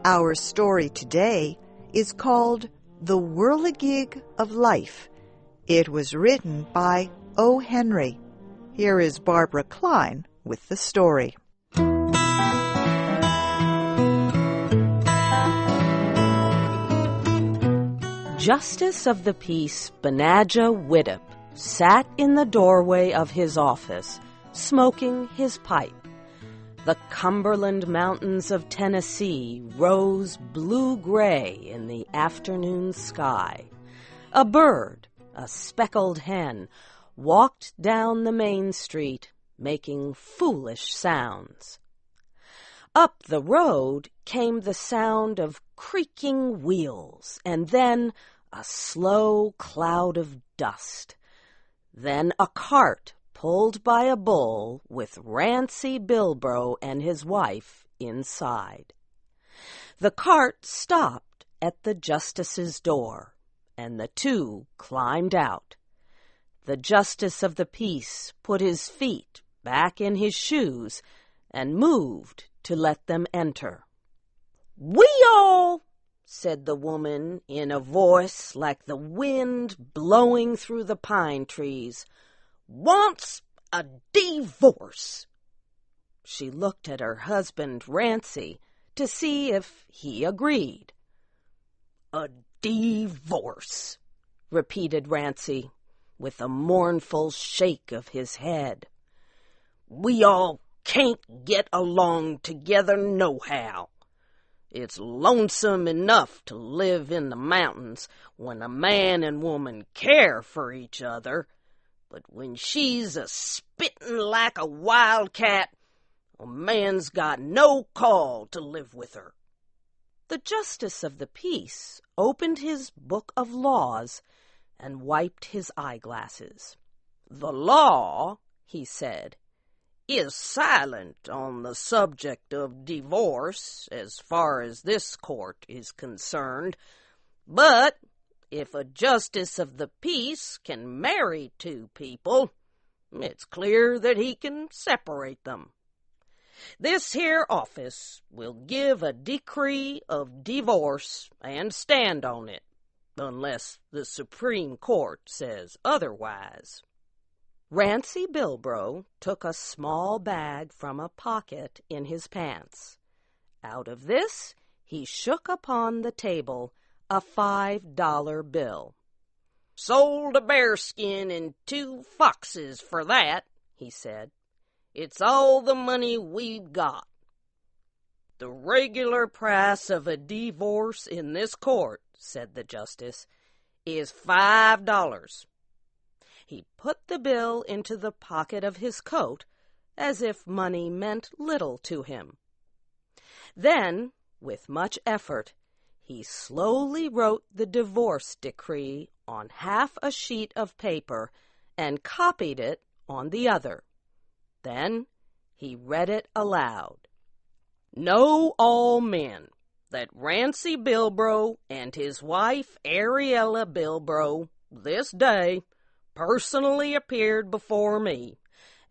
Our story today is called The Whirligig of Life. It was written by O. Henry. Here is Barbara Klein with the story. Justice of the Peace Benajah Widdop sat in the doorway of his office, smoking his pipe. The Cumberland Mountains of Tennessee rose blue-gray in the afternoon sky. A bird, a speckled hen, walked down the main street, making foolish sounds. Up the road came the sound of creaking wheels, and then a slow cloud of dust. Then a cart pulled by a bull with Rancy Bilbro and his wife inside. The cart stopped at the justice's door, and the two climbed out. The justice of the peace put his feet back in his shoes and moved to let them enter. "We all," said the woman in a voice like the wind blowing through the pine trees, "wants a divorce." She looked at her husband, Rancy, to see if he agreed. "A divorce," repeated Rancy, with a mournful shake of his head. "We all can't get along together nohow. It's lonesome enough to live in the mountains when a man and woman care for each other, but when she's a-spittin' like a wildcat, a man's got no call to live with her." The justice of the peace opened his book of laws and wiped his eyeglasses. "The law," he said, "is silent on the subject of divorce as far as this court is concerned, but if a justice of the peace can marry two people, it's clear that he can separate them. This here office will give a decree of divorce and stand on it, unless the Supreme Court says otherwise." Rancy Bilbro took a small bag from a pocket in his pants. Out of this he shook upon the table a $5 bill. "Sold a bearskin and 2 foxes for that," he said. "It's all the money we've got. The regular price of a divorce in this court," said the justice, "is $5. He put the bill into the pocket of his coat, as if money meant little to him. Then, with much effort, he slowly wrote the divorce decree on half a sheet of paper and copied it on the other. Then he read it aloud. "Know all men that Rancy Bilbro and his wife Ariella Bilbro this day personally appeared before me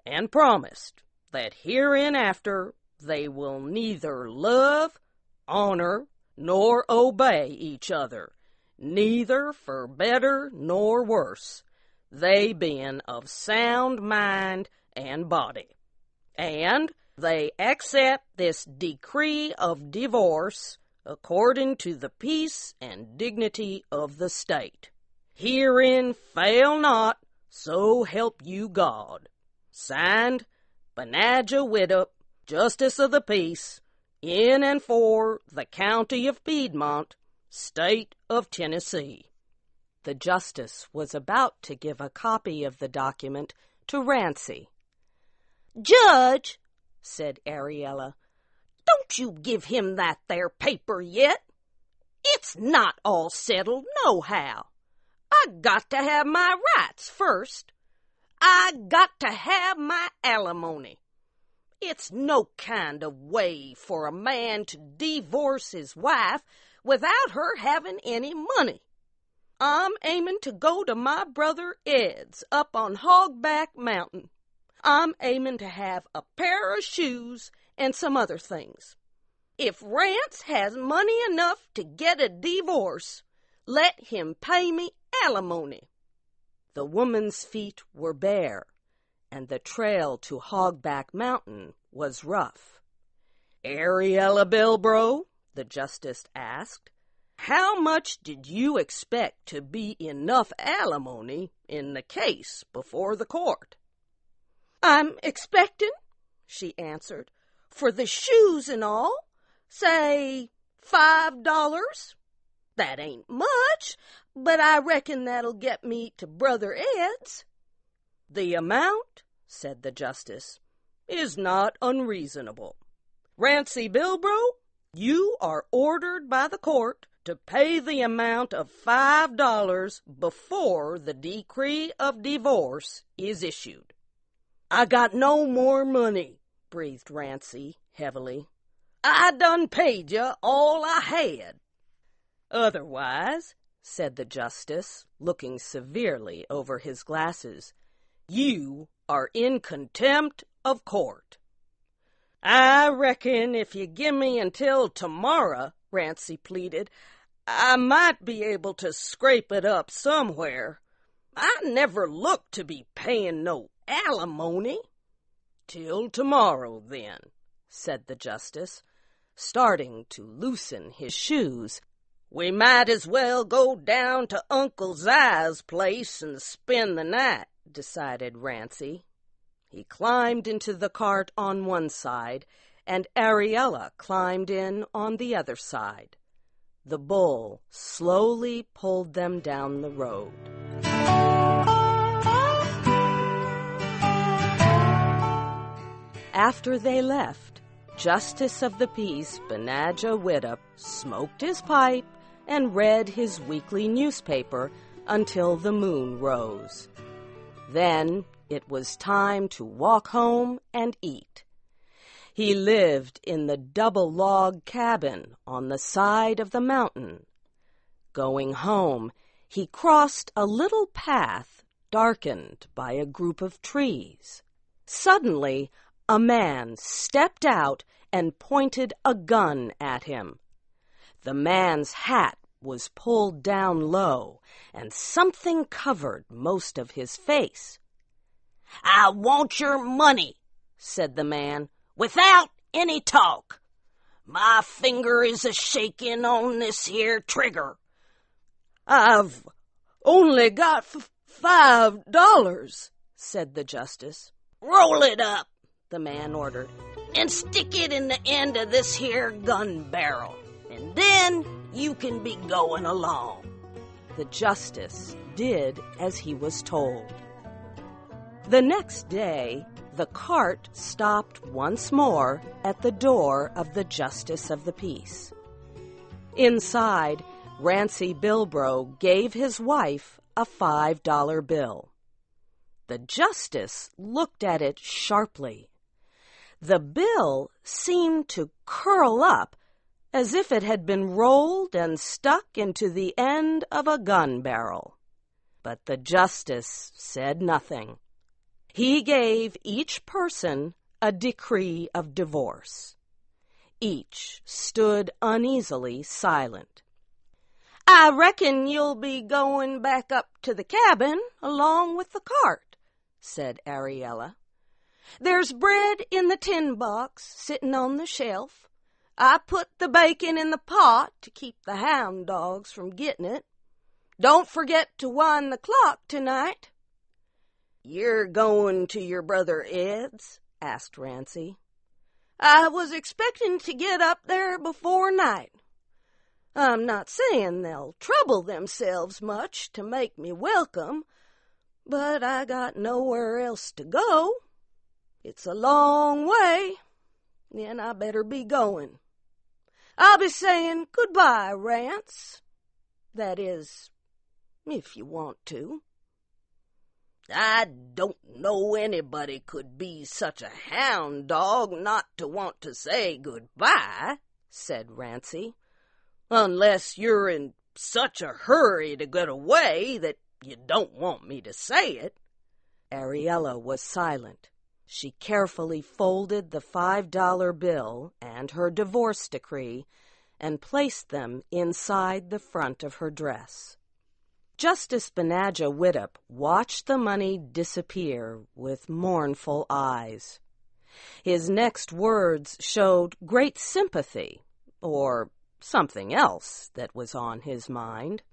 and promised that hereinafter they will neither love, honor, nor obey each other, neither for better nor worse, they being of sound mind and body. And they accept this decree of divorce according to the peace and dignity of the state. Herein fail not, so help you God. Signed, Benajah Widdop, Justice of the Peace, in and for the County of Piedmont, State of Tennessee." The justice was about to give a copy of the document to Rancy. "Judge," said Ariella, "don't you give him that there paper yet. It's not all settled nohow. I got to have my rights first. I got to have my alimony. It's no kind of way for a man to divorce his wife without her having any money. I'm aiming to go to my brother Ed's up on Hogback Mountain. I'm aiming to have a pair of shoes and some other things. If Rance has money enough to get a divorce, let him pay me alimony. The woman's feet were bare, and the trail to Hogback Mountain was rough. "Ariella Bilbro," the justice asked, "how much did you expect to be enough alimony in the case before the court?" "I'm expecting," she answered, "for the shoes and all, say $5. That ain't much, but I reckon that'll get me to Brother Ed's." "The amount," said the justice, "is not unreasonable. Rancy Bilbro, you are ordered by the court to pay the amount of $5 before the decree of divorce is issued." "I got no more money," breathed Rancy heavily. "I done paid you all I had." "Otherwise," said the justice, looking severely over his glasses, "you are in contempt of court." "I reckon if you give me until tomorrow," Rancy pleaded, "I might be able to scrape it up somewhere. I never look to be paying no alimony." "Till tomorrow, then," said the justice, starting to loosen his shoes. "We might as well go down to Uncle Zi's place and spend the night," decided Rancy. He climbed into the cart on one side, and Ariella climbed in on the other side. The bull slowly pulled them down the road. After they left, Justice of the Peace Benajah Widdop smoked his pipe and read his weekly newspaper until the moon rose. Then it was time to walk home and eat. He lived in the double-log cabin on the side of the mountain. Going home, he crossed a little path darkened by a group of trees. Suddenly, a man stepped out and pointed a gun at him. The man's hat was pulled down low, and something covered most of his face. "I want your money," said the man, "without any talk. My finger is a-shaking on this here trigger." "I've only got $5, said the justice. "Roll it up," the man ordered, "and stick it in the end of this here gun barrel, and then you can be going along." The justice did as he was told. The next day, the cart stopped once more at the door of the Justice of the Peace. Inside, Rancy Bilbro gave his wife a $5 bill. The justice looked at it sharply. The bill seemed to curl up as if it had been rolled and stuck into the end of a gun barrel. But the justice said nothing. He gave each person a decree of divorce. Each stood uneasily silent. "I reckon you'll be going back up to the cabin along with the cart," said Ariella. "There's bread in the tin box sitting on the shelf. I put the bacon in the pot to keep the hound dogs from getting it. Don't forget to wind the clock tonight." "You're going to your brother Ed's?" asked Rancy. "I was expecting to get up there before night. I'm not saying they'll trouble themselves much to make me welcome, but I got nowhere else to go. It's a long way, and I better be going. I'll be saying goodbye, Rance. That is, if you want to." "I don't know anybody could be such a hound dog not to want to say goodbye," said Rancy, "unless you're in such a hurry to get away that you don't want me to say it." Ariella was silent. She carefully folded the $5 bill and her divorce decree and placed them inside the front of her dress. Justice Benajah Widdop watched the money disappear with mournful eyes. His next words showed great sympathy, or something else that was on his mind.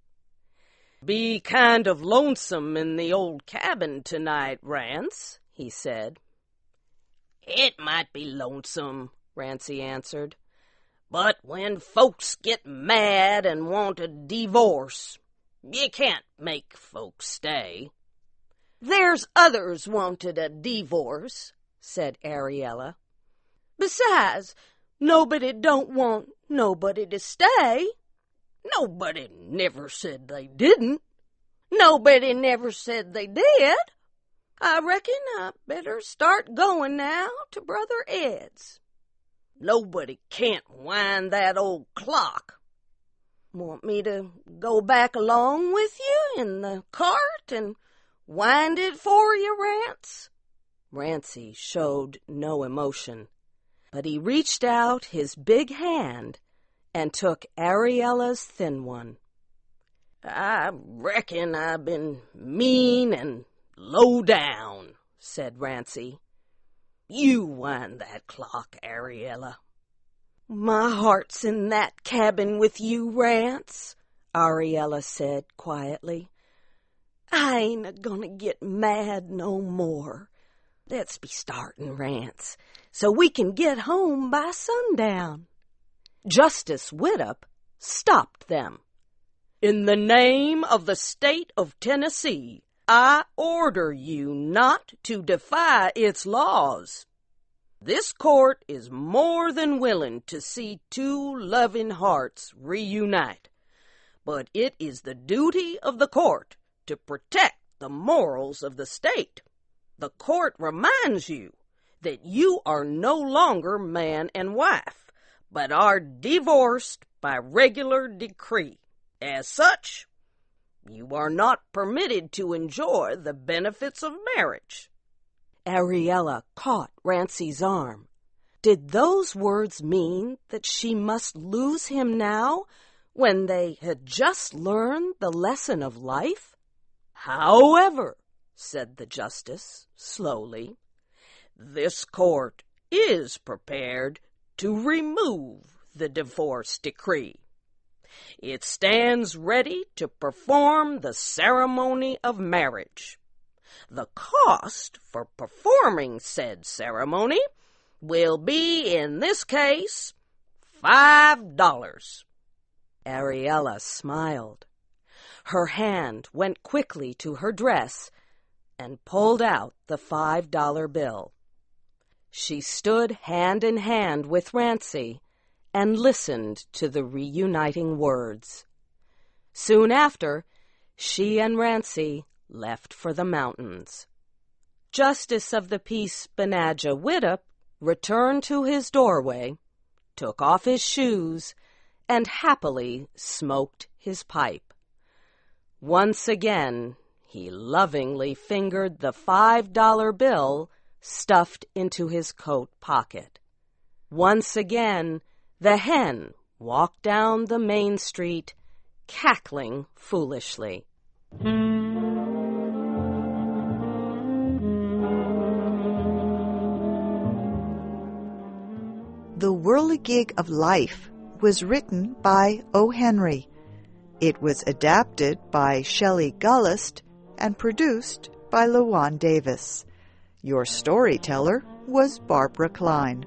"Be kind of lonesome in the old cabin tonight, Rance," he said. "It might be lonesome," Rancy answered, "but when folks get mad and want a divorce, you can't make folks stay." "There's others wanted a divorce," said Ariella. "Besides, nobody don't want nobody to stay." "Nobody never said they didn't." "Nobody never said they did. I reckon I better start going now to Brother Ed's." "Nobody can't wind that old clock." "Want me to go back along with you in the cart and wind it for you, Rance?" Rancy showed no emotion, but he reached out his big hand and took Ariella's thin one. "I reckon I've been mean and low down," said Rancy. "You wind that clock, Ariella." "My heart's in that cabin with you, Rance," Ariella said quietly. "I ain't a-gonna get mad no more. Let's be startin', Rance, so we can get home by sundown." Justice Widdop stopped them. "In the name of the state of Tennessee, I order you not to defy its laws. This court is more than willing to see two loving hearts reunite, but it is the duty of the court to protect the morals of the state. The court reminds you that you are no longer man and wife, but are divorced by regular decree. As such, you are not permitted to enjoy the benefits of marriage." Ariella caught Rancy's arm. Did those words mean that she must lose him now, when they had just learned the lesson of life? "However," said the justice slowly, "this court is prepared to remove the divorce decree. It stands ready to perform the ceremony of marriage. The cost for performing said ceremony will be, in this case, $5. Ariella smiled. Her hand went quickly to her dress and pulled out the $5 bill. She stood hand in hand with Rancy and listened to the reuniting words. Soon after, she and Rancy left for the mountains. Justice of the Peace Benajah Widdop returned to his doorway, took off his shoes, and happily smoked his pipe. Once again, he lovingly fingered the $5 bill stuffed into his coat pocket. Once again, the hen walked down the main street, cackling foolishly. The Whirligig of Life was written by O. Henry. It was adapted by Shelley Gullist and produced by LaJuan Davis. Your storyteller was Barbara Klein.